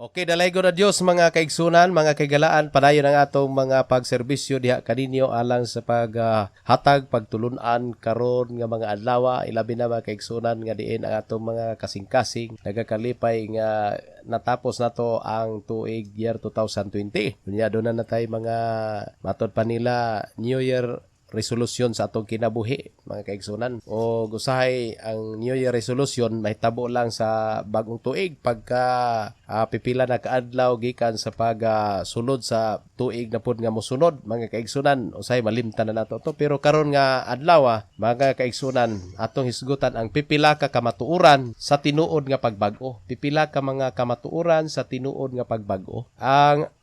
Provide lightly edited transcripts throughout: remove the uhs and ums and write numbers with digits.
Okay, dalaygo na Dios mga kaigsunan, mga kaigalaan, padayon ang atong mga pagserbisyo diha kaninyo alang sa paghatag pagtulunan karon nga mga adlaw, ilabi na mga kaigsunan nga diin ang atong mga kasing-kasing nagakalipay nga natapos nato ang tuig year 2020. Unya do na natay mga matod pa nila New Year resolution sa atong kinabuhi mga kaigsunan, o usahay ang New Year resolution mahitabo lang sa bagong tuig pagka pipila na kaadlaw gikan sa sulod sa tuig na pud nga mosunod mga kaigsunan. Usahay malimtan na nato to, pero karon nga adlaw mga kaigsunan atong hisgutan ang pipila ka kamatuoran sa tinuod nga pagbag-o. Pipila ka mga kamatuoran sa tinuod nga pagbag-o.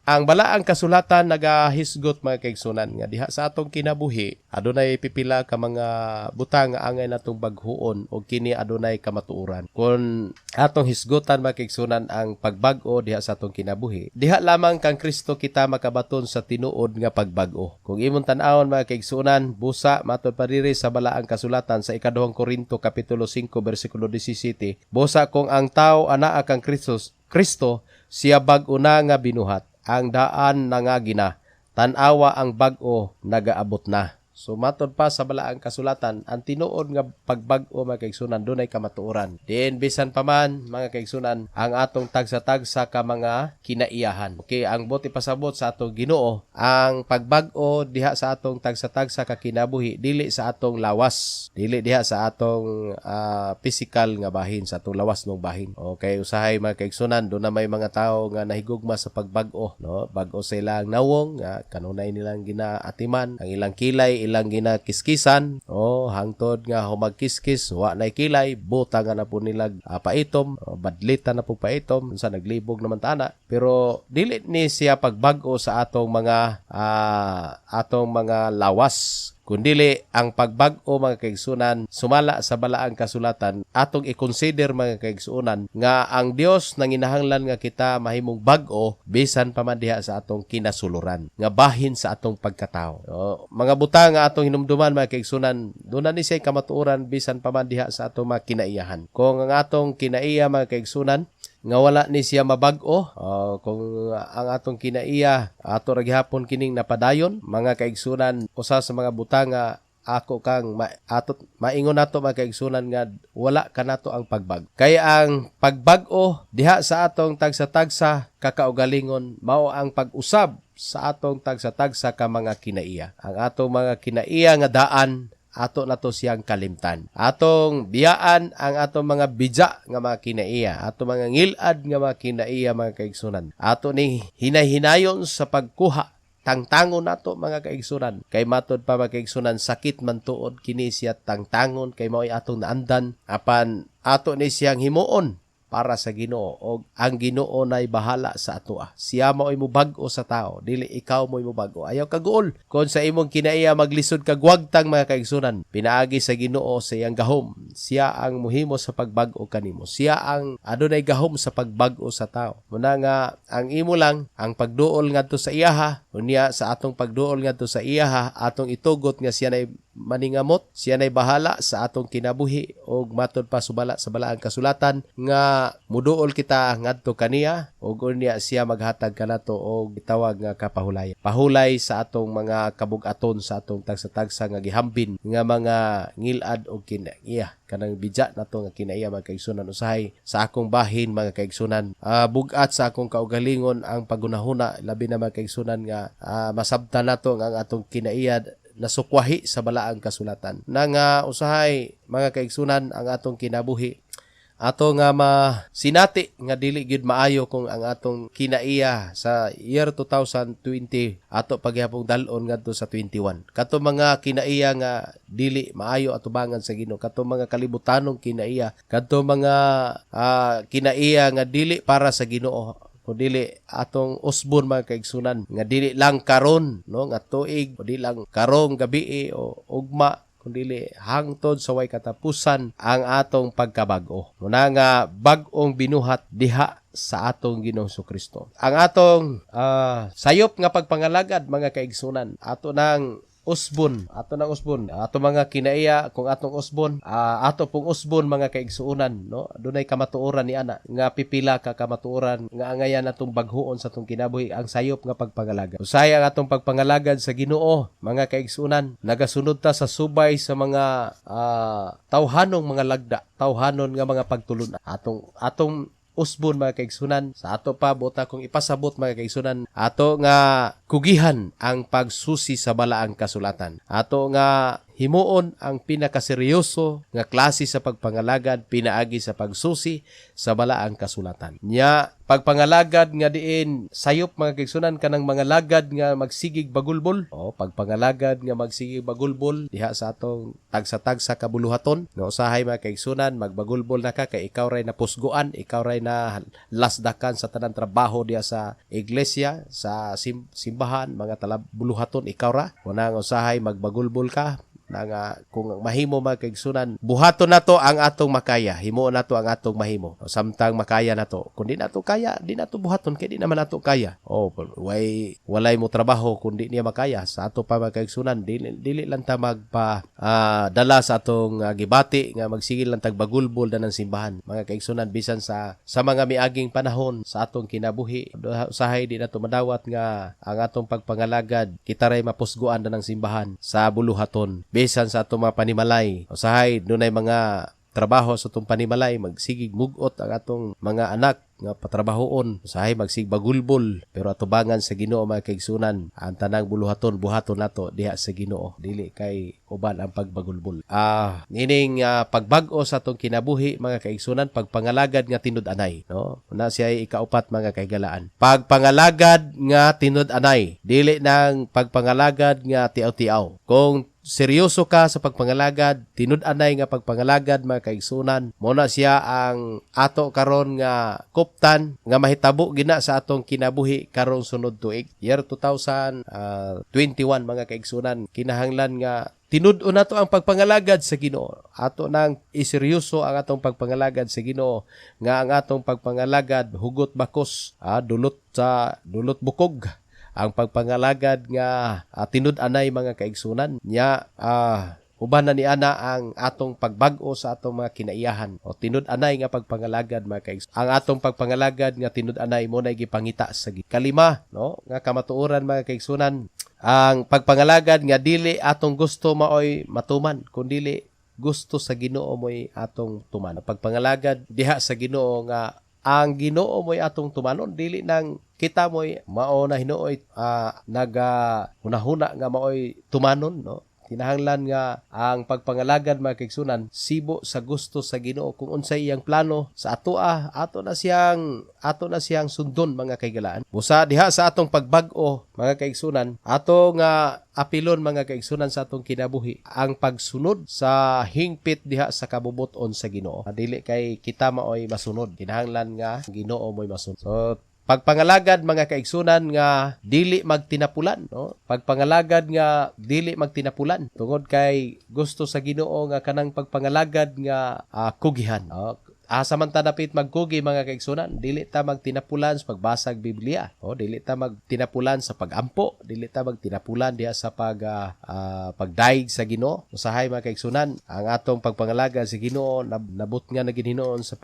Ang balaang kasulatan nagahisgot mga kaigsunan nga diha sa atong kinabuhi adunay pipila ka mga butang nga angay natong baghuon o kini adunay kamatuoran. Kung atong hisgutan mga kaigsunan ang pagbag-o diha sa atong kinabuhi, diha lamang kang Kristo kita makabaton sa tinuod nga pagbag-o. Kung imong tan-awon mga kaigsunan, busa matod pa diri sa balaang kasulatan sa ikaduhang Korinto kapitulo 5 bersikulo 17, busa kung ang tao anaa kang Kristo siya bag-o na nga binuhat. Ang daan nangagina, tanawa ang bag-o nagaabot na. So matod pa sa balaang kasulatan, ang tinuod nga pagbag-o mga kaigsunan dunay kamatuoran. Diin bisan pa man mga kaigsunan ang atong tagsa-tagsa ka mga kinaiyahan. Okay, ang buti pasabot sa atong Ginoo, ang pagbag-o diha sa atong tagsa-tagsa ka kinabuhi dili sa atong lawas, dili diha sa atong physical nga bahin, sa atong lawas ng bahin. Okay, usahay mga kaigsunan do na may mga tawo nga nahigugma sa pagbag-o, no? Bag-o sa ilang nawong nga kanunay nilang ginaatiman, ang ilang kilay ilang ginakiskisan, hangtod nga humagkiskis wa nay kilay, buta nga na po nilag paitom, badlita na po paitom unsa naglibog naman tana. Pero dili ni siya pagbag-o sa atong mga lawas, kundili ang pagbag-o mga kaigsunan sumala sa balaang kasulatan atong i-consider mga kaigsunan nga ang Dios nanginahanglan nga kita mahimong bag-o bisan pa man diha sa atong kinasuluran nga bahin sa atong pagkatao. Mga butang nga atong hinumduman mga kaigsunan, doon na ni siya kamatuoran bisan pa man diha sa atong mga kinaiyahan. Kung ang atong kinaiya mga kaigsunan nga wala ni siya mabag-o, kung ang atong kinaiya ato ra gihapon kining napadayon mga kaigsunan, usa sa mga butang nga ako kang maingon nato mga kaigsunan nga wala kanato ang pagbag. Kaya ang pagbag-o diha sa atong tagsa-tagsa kakaugalingon mao ang pag-usab sa atong tagsa-tagsa ka mga kinaiya. Ang atong mga kinaiya nga daan ato nato siyang kalimtan. Atong biyaan ang atong mga bija nga mga kinaiya, atong mga ngilad nga mga kinaiya mga kaigsunan. Ato ni hinay-hinayon sa pagkuha tangtangon nato mga kaigsunan. Kay matod pa mga kaigsunan, sakit man tuod kini siya tangtangon kay mao'y atong naandan apan ato ni siyang himuon para sa Ginoo, o ang Ginoo nay bahala sa atoa. Siya mao'y mubag-o sa tao, dili ikaw mo'y mubag-o. Ayaw kaguol kon sa imong kinaiya maglisod ka gwagtang mga kaigsunan, pinaagi sa Ginoo sa iyang gahom. Siya ang muhimo sa pagbag-o kanimo. Siya ang adunay gahom sa pagbag-o sa tao. Muna nga ang imo lang ang pagduol ngadto sa iyaha, unya sa atong pagduol ngadto sa iyaha atong itugot nga siya nay maningamot, siya nay bahala sa atong kinabuhi, og matod pa subala sa balaang kasulatan nga muduol kita ngadto kaniya og unya siya maghatag kanato og gitawag nga kapahulay. Pahulay sa atong mga kabug-aton sa atong tagsa-tagsa nga gihambin nga mga ngilad og kinaiya. Kanang bija nato nga kinaiya mga kaigsunan, usahay sa akong bahin mga kaigsunan. Bugat sa akong kaugalingon ang pagunahuna, labi na mga kaigsunan nga masabtan nato ang atong kinaiya nasukwahi sa balaang kasulatan. Nang usahay mga kaigsunan ang atong kinabuhi, ato nga sinati nga dili gyud maayo kung ang atong kinaiya sa year 2020 ato paghihapong dal-on ngadto sa 21. Kato mga kinaiya nga dili maayo atubangan sa Ginoo, kato mga kalibutanong kinaiya, kato mga kinaiya nga dili para sa Ginoo, o dili atong usbon mga kaigsunan nga dili lang karon, no, nga tuig, o dili lang karong gabi o ugma, kundi hangtod sa way katapusan ang atong pagkabag-o. Muna nga bag-ong binuhat diha sa atong Ginoong Kristo. Ang atong sayop nga pagpangalagad mga kaigsunan, ato nang usbon, ato mga kinaiya kung atong usbon, ato pong usbon mga kaigsuonan, no? Dunay kamatuoran ni ana nga pipila ka kamatuoran nga angayan atong baghuon sa atong kinabuhi ang sayop nga pagpangalagad. Usaya ang atong pagpangalagad sa Ginoo mga kaigsuonan, nagasunod ta sa subay sa mga tawhanong mga lagda, tawhanon nga mga pagtulon. Atong usbon mga kaigsunan, sa ato pa buta kung ipasabot mga kaigsunan, ato nga kugihan ang pagsusi sa balaang kasulatan. Ato nga himuon ang pinakaseryoso nga klase sa pagpangalagad pinaagi sa pagsusi sa balaang kasulatan. Nya pagpangalagad nga diin sayop mga kaigsunan kanang mga lagad nga magsigig bagulbol. Pagpangalagad nga magsigig bagulbol diha sa atong tagsa-tagsa kabuluhaton. No usahay mga kaigsunan magbagulbol na ka kay ikaw ray napusguan, ikaw ray na lasdakan sa tanang trabaho diha sa iglesia, sa simbahan, mga talabuluhaton ikaw ra. Kunang usahay magbagulbol ka na nga kung mahimo mga kaigsunan, buhaton nato ang atong makaya, himo nato ang atong mahimo. Samtang makaya nato, kung di nato kaya, di nato buhaton kay di naman nato kaya. Walay mo trabaho kung di niya makaya. Sa ato pa mga kaigsunan, dili lang ta magpa dala sa atong gibati nga magsigil lang tag bagulbol na ng simbahan. Mga kaigsunan, bisan sa mga miaging panahon sa atong kinabuhi, usahay di nato madawat nga ang atong pagpangalagad kita ray mapusguan na ng simbahan sa buluhaton. Bisan sa atong mga panimalay, usahay dunay mga trabaho sa atong panimalay, magsigig mugot ang atong mga anak nga patrabahoon, usahay magsig bagulbol, pero atubangan sa Ginoo mga kaigsunan, ang tanang buluhaton buhaton nato diha sa Ginoo, dili kay uban ang pagbagulbol. Nining pagbag-o sa atong kinabuhi mga kaigsunan, pagpangalagad nga tinud-anay, no? Una siya ikaupat mga kaigalaan. Pagpangalagad nga tinud-anay, dili nang pagpangalagad nga tiaw-tiaw. Kung seryoso ka sa pagpangalagad, tinud-anay nga pagpangalagad mga kaigsunan, mo na siya ang ato karon nga kuptan nga mahitabo gina sa atong kinabuhi karong sunod tuig. Year 2021 mga kaigsunan, kinahanglan nga tinud-o nato ang pagpangalagad sa Ginoo. Ato nang iseryoso ang atong pagpangalagad sa Ginoo nga ang atong pagpangalagad hugot bakos, dulot bukog. Ang pagpangalagad nga tinud-anay mga kaigsunan nya uban na ni ana ang atong pagbag-o sa atong mga kinaiyahan o tinud-anay nga pagpangalagad mga kaigsunan. Ang atong pagpangalagad nga tinud-anay mo na gipangita sa kalima, no, nga kamatuoran mga kaigsunan. Ang pagpangalagad nga dili atong gusto maoy matuman, kundi gusto sa Ginoo mo'y atong tuman. Pagpangalagad diha sa Ginoo nga ang Ginoo mo'y atong tumanon, dili nang kita mo'y mao na hinuoy hunahuna nga maoy tumanon, no? Kinahanglan nga ang pagpangalagad mga kaigsunan sibo sa gusto sa Ginoo. Kung unsay iyang plano sa ato na siyang sundon mga kaigalaan. Busa diha sa atong pagbag-o mga kaigsunan, ato nga apilon mga kaigsunan sa atong kinabuhi ang pagsunod sa hingpit diha sa kabubuton sa Ginoo. Dili kay kita maoy masunod, kinahanglan nga Ginoo mo'y masunod. So pagpangalagad mga kaigsunan nga dili magtinapulan, no? Pagpangalagad nga dili magtinapulan tungod kay gusto sa Ginoo nga kanang pagpangalagad nga kugihan. Samantala dapit magkugi mga kaigsunan, dili ta magtinapulan sa pagbasag Biblia, dili ta magtinapulan sa pagampo, dili ta magtinapulan diha sa pagdaig sa Ginoo. Usahay mga kaigsunan, ang atong pagpangalagad sa Ginoo nabut nga na ginhinoon sa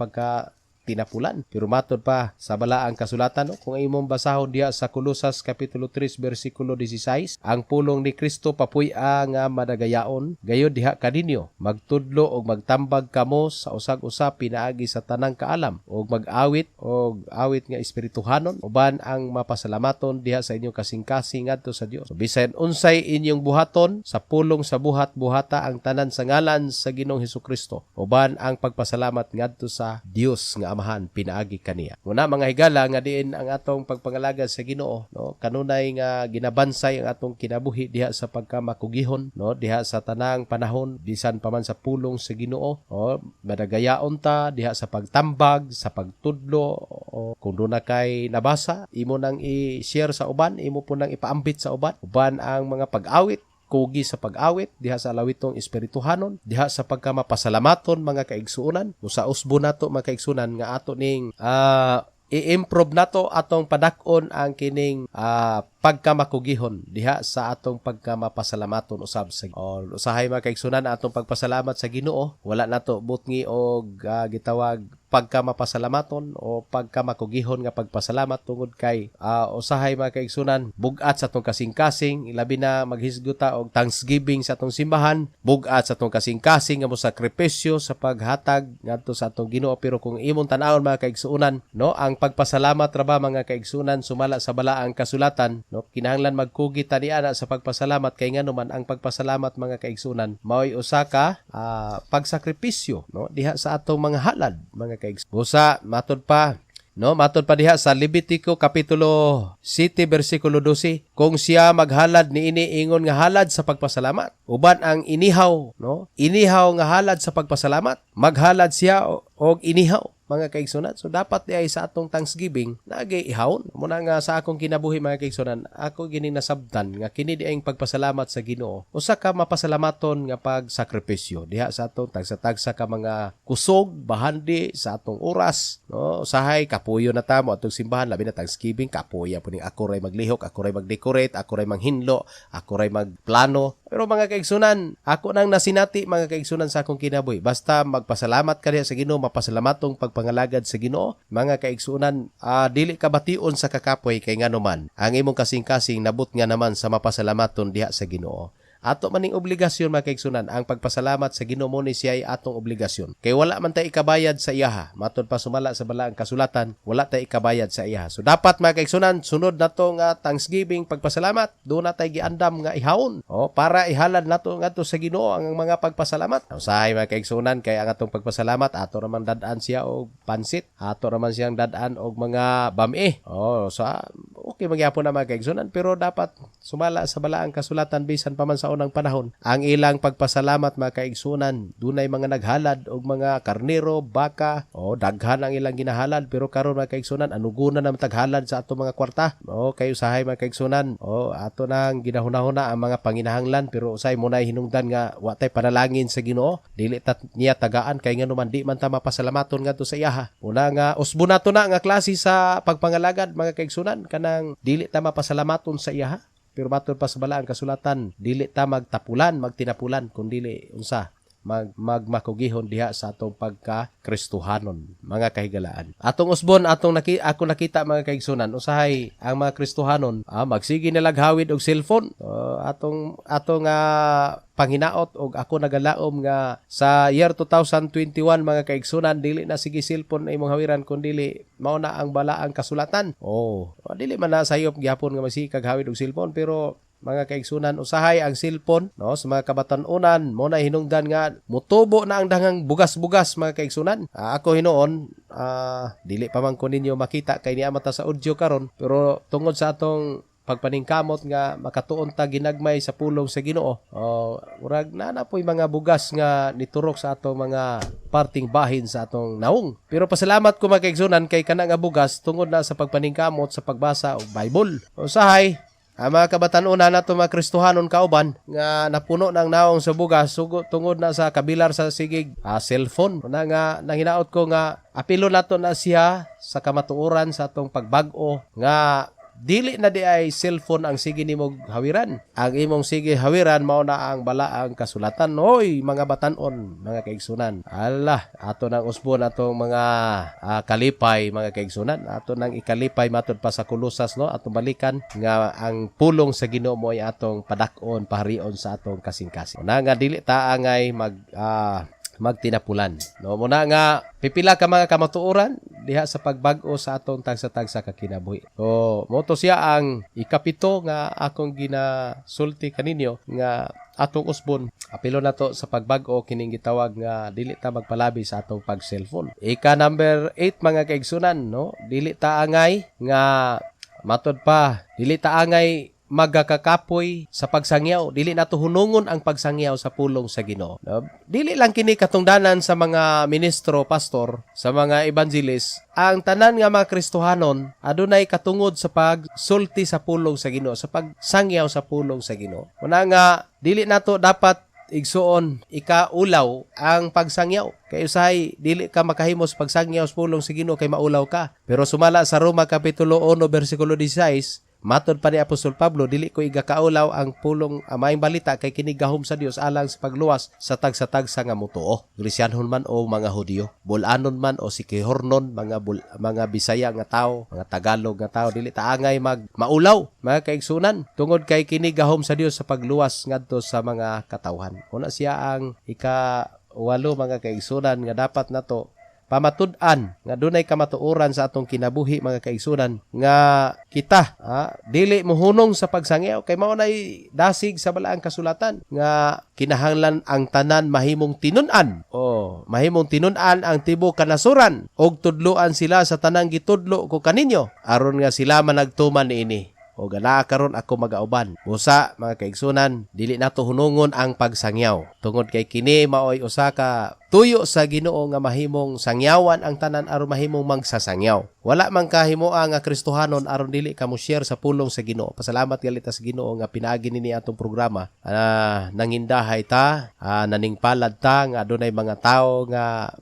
tinapulan. Pero matod pa sa balaang kasulatan, no? Kung imong basahon diha sa Kolosas kapitulo 3 bersikulo 16, ang pulong ni Kristo papuy-a nga madagayaon, gayud diha kaninyo magtudlo og magtambag kamo sa usag-usab pinaagi sa tanang kaalam og mag-awit og awit nga espirituhanon uban ang mapasalamaton diha sa inyong kasing-kasing ngadto sa Dios. So, bisan unsay inyong buhaton sa pulong sa buhata ang tanan sa ngalan sa Ginoong Hesukristo uban ang pagpasalamat ngadto sa Dios nga Amahan pinaagi kaniya. Muna mga higala nga diin ang atong pagpangalagad sa Ginoo, no? Kanunay nga ginabansay ang atong kinabuhi diha sa pagkamakugihon, no? Diha sa tanang panahon bisan pa man sa pulong sa Ginoo, madagayaon ta diha sa pagtambag, sa pagtudlo, kung doon na kay nabasa, imo nang i-share sa uban, imo po nang ipaambit sa uban ang mga pag-awit, kugi sa pag-awit diha sa lawitong espirituhanon, diha sa pagkamapasalamaton mga kaigsuonan, sa usbo nato mga kaigsuonan nga ato ning i-improve nato atong padak-on ang kining pagkamakugihon diha sa atong pagkamapasalamaton usab sa usahay mga kaigsunan atong pagpasalamat sa Ginoo. Wala nato butngi og gitawag pagkamapasalamaton o pagkamakugihon nga pagpasalamat tungod kay usahay mga kaigsunan bugat sa atong kasing-kasing, ilabi na maghisguta og thanksgiving sa atong simbahan, bugat sa atong kasing-kasing nga mosakripisyo sa paghatag ngadto sa atong Ginoo. Pero kung imong tan-awon mga kaigsunan, no, ang pagpasalamat ra ba mga kaigsunan sumala sa balaang kasulatan, no, kinahanglan magkugit ta niana sa pagpasalamat kay nganuman ang pagpasalamat mga kaigsunan mao'y usa ka pagsakripisyo, no, diha sa atong mga halad mga kaigsunan. Busa matod pa, no, matod pa diha sa Levitico kapitulo 7 bersikulo 12, kung siya maghalad niini ingon nga halad sa pagpasalamat. Uban ang inihaw, no, inihaw nga halad sa pagpasalamat, maghalad siya og inihaw mga kaigsunan. So dapat di ay sa atong Thanksgiving nagihawon muna nga sa akong kinabuhi mga kaigsunan, ako gini nasabtan nga kini di ay pagpasalamat sa Ginoo usa ka mapasalamaton nga pagsakripisyo diha sa atong tagsa-tagsa ka mga kusog bahandi sa atong oras, no, usahay kapuyo na ta mo atong simbahan labi na Thanksgiving kapuya puning ako ray maglihok, ako ray magdecorate, ako ray manghinlo, ako ray magplano. Pero mga kaigsunan, ako nang nasinati mga kaigsunan sa akong kinabuhi, basta magpasalamat ka diha sa Ginoo, mapasalamatong pagpangalagad sa Ginoo mga kaigsunan, dili ka bation sa kakapoy kay nganuman ang imong kasing-kasing nabut nga naman sa mapasalamaton diha sa Ginoo. Ato maning obligasyon mga kaigsunan, ang pagpasalamat sa Ginoo mo ni siya ay atong obligasyon. Kay wala man tay ikabayad sa iyaha. Matod pa sumala sa balaang kasulatan, wala tay ikabayad sa iyaha. So dapat mga kaigsunan, sunod nato nga Thanksgiving pagpasalamat, do na tay giandam nga ihawon, para ihalad nato ngadto sa Ginoo ang mga pagpasalamat. Usahay mga kaigsunan, kay ang atong pagpasalamat ato raman dad-an siya og pansit, ato raman siyang dad-an og mga bami. Sa okay magyapon na mga kaigsunan, pero dapat sumala sa balaang kasulatan bisan pa man sa unang panahon ang ilang pagpasalamat mga kaigsunan, dunay mga naghalad og mga karnero, baka, daghan ang ilang ginahalad. Pero karon mga kaigsunan, anugunan na taghalad sa ato mga kwarta, kay usahay mga kaigsunan, ato nang ginahuna-huna ang mga panginahanglan. Pero usay mo na hinungdan nga wa tay panalangin sa Ginoo, dili ta niya tagaan kay nganuman di man ta mapasalamaton ngadto sa iyaha. Una nga usbo nato na nga klase sa pagpangalagad mga kaigsunan, kanang dili ta mapasalamaton sa iyaha. Pero matod pa sa balaang kasulatan, dili ta magtinapulan kun dili unsa magmakugihon diha sa atong pagka-Kristohanon mga kahigalaan. Atong usbon ako nakita mga kaigsunan, usahay ang mga Kristohanon magsige nalaghawid og cellphone. Atong panghinaot og ako nagalaom nga sa year 2021 mga kaigsunan, dili na sige cellphone imong hawiran kun dili mao na ang balaang kasulatan. Dili man na sayop gyapon nga masikag hawid og cellphone, pero mga kaigsunan, usahay ang cellphone, no, sa mga kabatan-unan mo na hinungdan nga mutubo na ang dangang bugas-bugas mga kaigsunan. Ako hinuon dili pa man ko ninyo makita kay niya mata sa audio karon, pero tungod sa atong pagpaningkamot nga makatuon ta ginagmay sa pulong sa Ginoo, murag na po'y mga bugas nga niturok sa atong mga parting bahin sa atong naong. Pero pasalamat ko mga kaigsunan kay kana nga bugas tungod na sa pagpaningkamot sa pagbasa og Bible. Usahay ang mga kabatan-unan nato mga Kristohanon kauban nga napuno ng naong sa bugas tungod na sa kabilar sa sigig cellphone. Na nga nanginaot ko nga apilo nato na siya sa kamatuoran sa atong pagbag-o nga dili na di ay cellphone ang sige nimong hawiran. Ang imong sige hawiran mao na ang balaang kasulatan. Hoy mga batan-on mga kaigsunan, ato nang usbon atong mga kalipay mga kaigsunan, ato nang ikalipay matod pa sa Kolosas, no, atong balikan nga ang pulong sa Ginoo mo ay atong padak-on paharion sa atong kasing-kasing. Na nga dili ta angay magtinapulan, no, muna nga pipila ka mga kamatuoran diha sa pagbag-o sa atong tagsa-tagsa ka kinabuhi. Moto siya ang ikapito nga akong ginasulti kaninyo nga atong usbon apilo nato sa pagbag-o kining gitawag nga dili ta magpalabi sa atong pag-cellphone. Ika number 8 mga kaigsunan, no, dili ta angay nga matod pa, dili ta angay magakakapoy sa pagsangyaw, dili nato hunungon ang pagsangyaw sa pulong sa Ginoo. Dili lang kini katungdanan sa mga ministro, pastor, sa mga evangelist. Ang tanan nga mga Kristohanon adunay katungod sa pagsulti sa pulong sa Ginoo, sa pagsangyaw sa pulong sa Ginoo. Una nga dili nato dapat igsuon ikaulaw ang pagsangyaw. Kay usahay dili ka makahimo sa pagsangyaw sa pulong sa Ginoo kay maulaw ka. Pero sumala sa Roma kapitulo 1 bersikulo 16, matod pa ni Apostol Pablo, dili ko igakaulaw ang pulong maayong balita kay kini gahom sa Dios alang sa pagluwas sa tagsa-tagsa nga mutuo. Grisyanhon man o mga Hudyo, Bulanon man o Sikihornon, mga Bisaya nga tao, mga Tagalog nga tao, dili ta angay maulaw, mga kaigsunan, tungod kay kini gahom sa Dios sa pagluwas ngadto sa mga katawhan. Una siya ang ika-walo, mga kaigsunan, nga dapat nato pamatud-an nga dunay kamatuoran sa atong kinabuhi, mga kaigsunan, nga kita dili mohunong sa pagsangyaw kay mao nay dasig sa balaang kasulatan nga kinahanglan ang tanan mahimong tinun-an mahimong tinun-an ang tibuok kanasuran og tudloan sila sa tanang gitudlo ko kaninyo aron nga sila managtuman niini. O gana karon ako magauban. Busa, mga kaigsunan, dili nato hunungon ang pagsangyaw. Tungod kay kini maoy usa ka tuyo sa Ginoo nga mahimong sangyawan ang tanan aron mahimong magsasangyaw. Wala man kahimoa nga Kristohanon aron dili ka mo share sa pulong sa Ginoo. Pasalamat galita sa Ginoo nga pinaagi nini atong programa. Nangindahay ta, naningpalad ta nga adunay mga tawo nga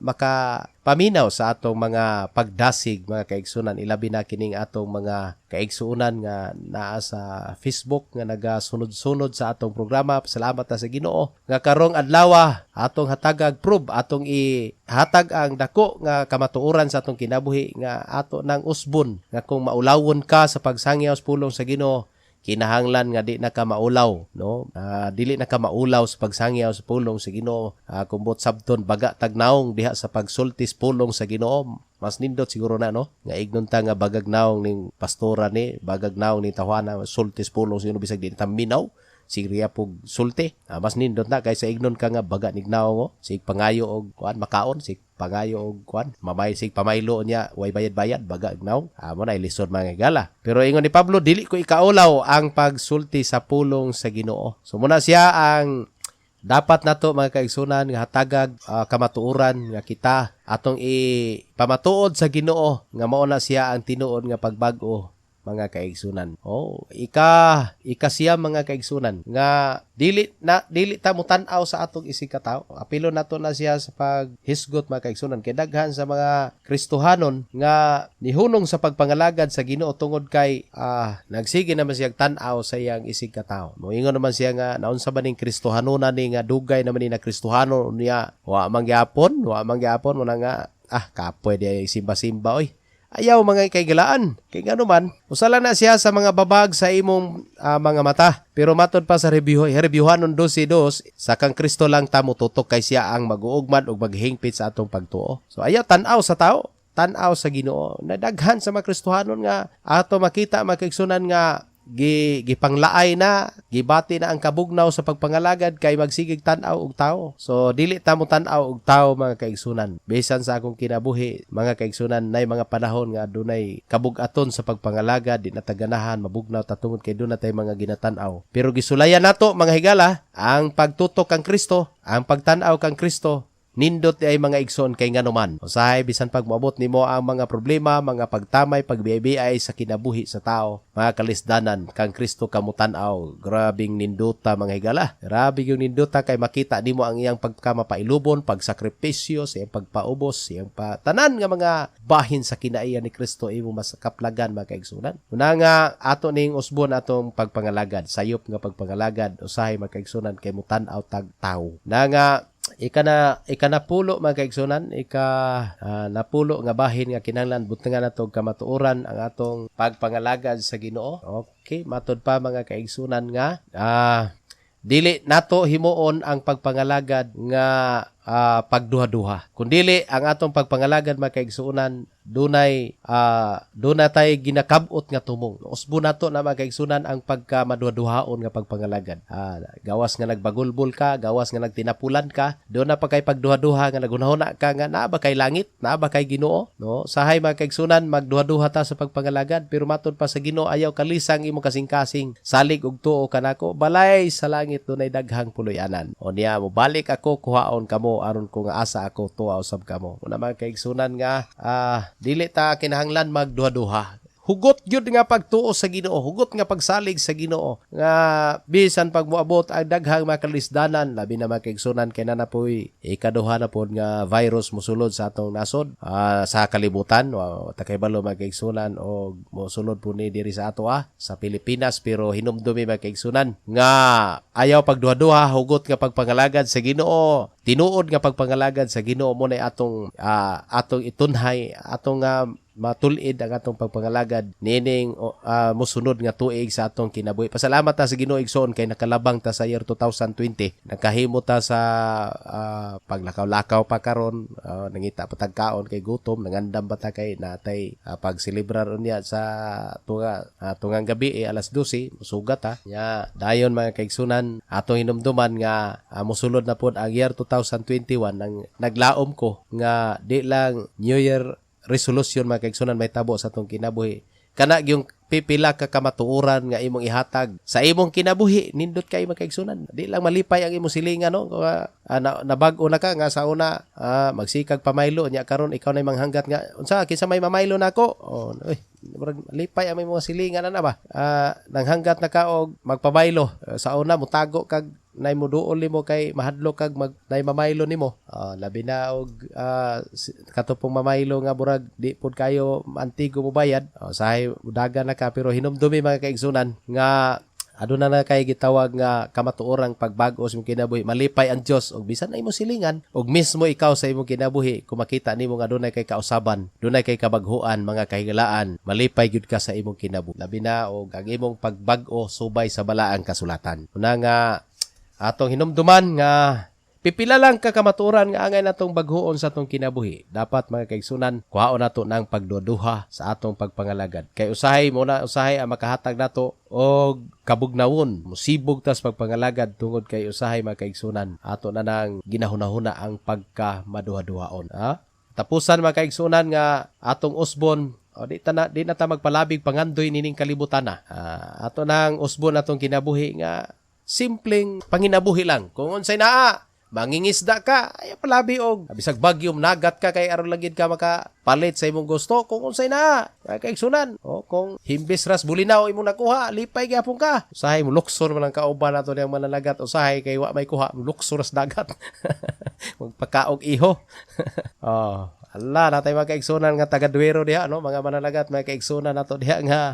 paminaw sa atong mga pagdasig, mga kaigsunan, ilabi na kining atong mga kaigsunan nga naa sa Facebook nga nagasunod-sunod sa atong programa. Pasalamat ta sa Ginoo nga karong adlaw atong hatagag proof, atong ihatag ang dako nga kamatuoran sa atong kinabuhi nga ato nang usbon nga kung maulawon ka sa pagsangyaw sa pulong sa Ginoo, kinahanglan nga di na ka maulaw, no? Dili na ka maulaw sa pagsangyaw sa pulong sa Ginoo. Kumbot sabton baga tagnaong diha sa pagsultis pulong sa Ginoo. Mas nindot siguro na, no? Nga ignon ta nga bagag naong ning pastora ni, bagag naong ni tawana sultis pulong sa Ginoo bisag di ta minaw. Sigriya pug sulti. Mas nindot na kaysa ignon ka nga baga nignaw mo. Sig pangayo og kuan makaon, sig pangayo og kuan mamay sig pamaylo niya way bayad-bayad baga ignaw. Amo na ilisod mga gala. Pero ingon ni Pablo, dili ko ikaulaw ang pagsulti sa pulong sa Ginoo. So muna siya ang dapat nato, mga kaigsunan, nga hatagag kamatuoran nga kita atong ipamatuod sa Ginoo nga mao na siya ang tinuod nga pagbag-o, mga kaigsunan. Ika siya, mga kaigsunan, nga dili ta mo tan-aw sa atong isig katawo. Apilo nato na siya sa paghisgot, mga kaigsunan, kay daghan sa mga Kristohanon nga nihunong sa pagpangalagad sa Ginoo tungod kay nagsige naman siya tan-aw sa iyang isig katawo. Moingon naman siya nga naunsa ba ning Kristohanonan ni nga dugay naman ni na Kristohanon niya wa mangyapon mo na nga kapoy di simba-simba oy. Ayaw, mga kaigalaan. Kay nga naman, usala na siya sa mga babag sa imong mga mata. Pero matod pa sa reviewhanon 12:2, sa kang Kristo lang tamo tutok kay siya ang mag-uugman ug maghingpit sa atong pagtuo. So ayaw tan-aw sa tao, tan-aw sa Ginoo. Nadaghan sa mga Kristohanon nga ato makita, mga kaigsunan, nga gipanglaay na, gibati na ang kabugnaw sa pagpangalagad kay magsigig tan-aw og tao. So dili ta mo tan-aw og tao, mga kaigsunan. Bisan sa akong kinabuhi, mga kaigsunan, nay mga panahon nga dunay kabug-aton sa pagpangalagad, di nataganahan mabugnaw ta tungod kay dunay tay mga ginatan-aw. Pero gisulayan nato, mga higala, ang pagtutok kang Kristo, ang pagtan-aw kang Kristo. Nindot ay mga igsoon kay nganuman. Usahay bisan pag moabot nimo ang mga problema, mga pagtamay, pagbibiyay sa kinabuhi sa tao, mga kalisdanan kang Kristo kamutan-aw. Grabing ninduta, mga higala. Grabe yung ninduta kay makita nimo ang iyang pagkamapailubon, pagsakripisyo, sa iyang pagpaubos, iyang tanan nga mga bahin sa kinaiya ni Kristo imo mas kaplagan, mga kaigsunan. Una nga ato ning usbon atong pagpangalagad, sayop nga pagpangalagad, usahay, mga kaigsunan, kay mutan-aw tag tawo. Na nga ika napulo, mga kaigsunan, napulo nga bahin nga kinahanglan butangan nato kamatuoran ang atong pagpangalagad sa Ginoo. Okay, matod pa, mga kaigsunan, nga dili nato himuon ang pagpangalagad nga pagduha-duha. Kundili ang atong pagpangalagad, mga kaigsunan, dunay tay ginakabot nga tumong. Usbo nato na, mga kaigsunan, ang pagkamaduha-duhaon nga pagpangalagad. Gawas nga nagbagulbol ka, gawas nga nagtinapulan ka, doon na pa kay pagduha-duha nga nagunahuna ka nga naa ba kay langit, naa ba kay Ginoo, no? Sahay, mga kaigsunan, magduha-duha ta sa pagpangalagad, pero matod pa sa Ginoo ayaw kalisang imo kasing-kasing salig og tuo kanako, balay sa langit dunay daghang puloy-anan. O niya mo balik ako kuhaon kamo aron ko nga asa ako tuwa usab kamo. Una, mga kaigsunan, nga dili ta kinahanglan magduha-duha. hugot gyud nga pagtuo sa Ginoo, hugot nga pagsalig sa Ginoo, nga bisan pag moabot ang daghang mga kalisdanan, labi na mga kaigsunan kay na po'y ikaduha na po nga virus mosulod sa atong nasod, sa kalibutan, takay balo mga kaigsunan, o mosulod po ni diri sa ato sa Pilipinas, pero hinumdumi mga kaigsunan nga ayaw pagduha-duha, hugot nga pagpangalagad sa Ginoo, tinuod nga pagpangalagad sa Ginoo mo na atong itunhay, atong matulid ang atong pagpangalagad nining mosunod nga tuig sa atong kinabuhi. Pasalamat ta sa Ginoo igsoon kay nakalabang ta sa year 2020. Nakahimo ta sa paglakaw-lakaw pa karon, nangita pa tagkaon kay gutom, nangandam ba ta kay natay pagselebrar unya sa tungang gabi alas 12 musugat ta. Nya dayon mga kaigsunan, atong hinumduman nga mosulod na pod ang year 2021 nang naglaom ko nga di lang New Year resolution mga kaigsunan may tabo sa atong kinabuhi. Kana yung pipila ka kamatuoran nga imong ihatag sa imong kinabuhi, nindot kay mga kaigsunan. Di lang malipay ang imong silingan, no? Nabag-o na ka nga sa una magsikag pamaylo nya karon ikaw na manghanggat nga unsa kinsa may mamaylo nako. Malipay ang mga silingan na ba? Nanghanggat na ka og magpamaylo sa una mutago kag nay mo duol nimo kay mahadlok kag nay mamaylo nimo. Labi na og katupong mamaylo nga burag di pud kayo antigo mo bayad. Sahay daga na ka pero hinumdumi mga kaigsunan nga aduna na kay gitawag nga kamatuorang pagbag-o sa imong kinabuhi. Malipay ang Dios og bisan na imong silingan og mismo ikaw sa imong kinabuhi kung makita nimo nga adunay kay kausaban, dunay kay kabaghuan, mga kahigalaan, malipay gyud ka sa imong kinabuhi. Labi na og ang imong pagbag-o subay sa balaang kasulatan. Una nga atong hinumduman nga pipila lang ka kamatuoran nga angay natong baghuon sa atong kinabuhi. Dapat mga kaigsunan, kuhaon nato ng pagduduha sa atong pagpangalagad. Kay usahay ang makahatag nato og kabugnawon, musibog tas pagpangalagad tungod kay usahay mga kaigsunan. Ato na nang ginahuna-huna ang pagkamaduha-duhaon. Tapusan mga kaigsunan nga atong usbon di na ta magpalabig pangandoy nining kalibutan na. Ato nang usbon atong kinabuhi nga simpleng panginabuhi lang. Kung unsay naa, mangingisda ka, ay palabi og bisag bagyom nagat ka kay aron lagid ka makapalit sa imong gusto. Kung unsay naa, kaigsunan. Kung himbis ras bulinaw imong nakuha, lipay gyapon ka. Usahay mo luksor man ang kauban nato niyang mananagat. Usahay kay wa may kuha, luksor ras dagat. Magpakaog iho. Natay mga kaigsunan nga taga-Duero diha, no? Mga mananagat, mga kaigsunan nato diha nga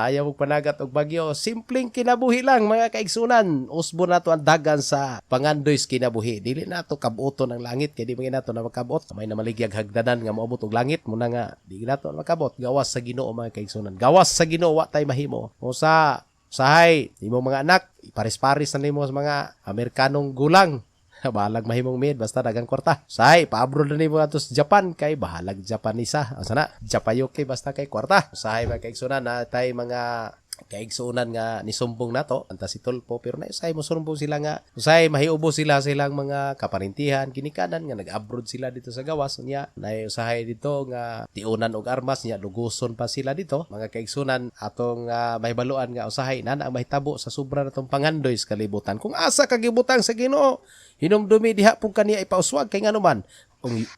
ayaw mong panagat og bagyo. Simpleng kinabuhi lang mga kaigsunan. Usbo nato ang dagan sa pangandoy sa kinabuhi. Dili nato kabuoton ang langit kay di man nato na makabot. May namaligyag hagdanan nga moabot og langit muna nga di nato makabot. Gawas sa Ginoo mga kaigsunan. Gawas sa Ginoo wa tay mahimo. Usahay imong mga anak, paris-paris na nimo sa mga Amerikanong gulang. Bahalag mahimong mid basta dagang kwarta. Say, pa-abroad na nimo ato sa Japan kay bahalag Japanisa. Asa na? Japayoke basta kay kwarta. Say mga kaigsunan na tay mga kaigsunan nga nisumbong nato anta si Tulpo pero na usay mosumbong sila nga usay mahiubo sila silang mga kaparintihan kinikanan nga nag-abroad sila dito sa gawas niya na usahay dito nga tiunan og armas niya luguson pa sila dito mga kaigsunan atong mahibaluan nga usahay na ang mahitabo sa sobra natong pangandoy sa kalibutan kung asa kagibutang sa Ginoo hinumdumi diha pug kaniya ipauswag kay nganuman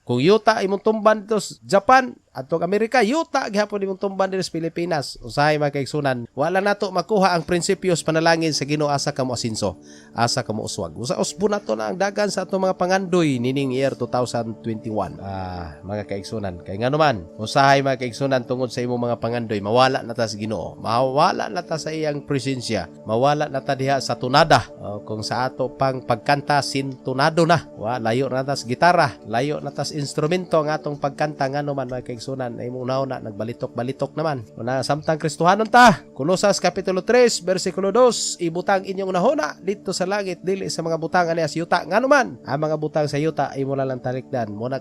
kung yuta imong tumban dito sa Japan atong Amerika yuta gihapon imong tumban dito sa Pilipinas usahay mga kaigsunan wala nato makuha ang prinsipyos panalangin sa Ginoo asa ka mo asinso asa ka mo uswag usbo nato na ang dagan sa atong mga pangandoy nining year 2021 mga kaigsunan kay nganuman usahay mga kaigsunan tungod sa imong mga pangandoy mawala na ta sa Ginoo mawala na ta sa iyang presensya mawala na ta diha sa tunada kung sa ato pang pagkanta sintunado na layo na ta sa gitara layo na tas instrumento ang atong pagkanta nga naman mga kaigsunan ay mong nauna nagbalitok-balitok naman. Una samtang Kristohanon ta. Kolosas kapitulo 3 bersikulo 2 ibutang inyong nahuna dito sa langit dili sa mga butang ani sa yuta nga naman. Ang mga butang sa yuta ay mula lang talikdan. Muna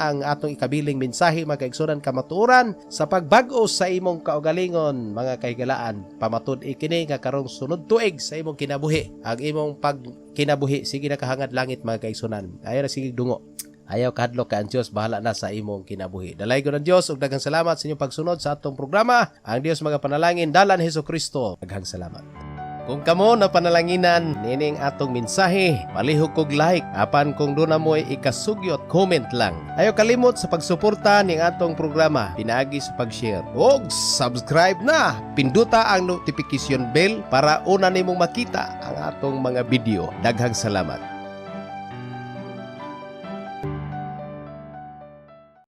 ang atong ikabiling mensahe mga kaigsunan kamatuoran sa pagbag-o sa imong kaugalingon mga kahigalaan. Pamatud ikini nga karong sunod tuig sa imong kinabuhi. Ang imong kinabuhi sige na kahangad langit mga kaigsunan. Ayo na sige dungo. Ayaw kahadlok ka ang Diyos, bahala na sa imong kinabuhi. Dalay ko ng Diyos, ug daghang salamat sa inyong pagsunod sa atong programa. Ang Diyos mga panalangin, dalan Hesukristo. Daghang salamat. Kung kamo na panalanginan nining atong mensahe, palihog kog like apan kung doon na mo ikasugyot comment lang. Ayo kalimot sa pagsuporta ning atong programa, pinaagi sa pag-share. Og subscribe na. Pinduta ang notification bell para una nimong makita ang atong mga video. Daghang salamat.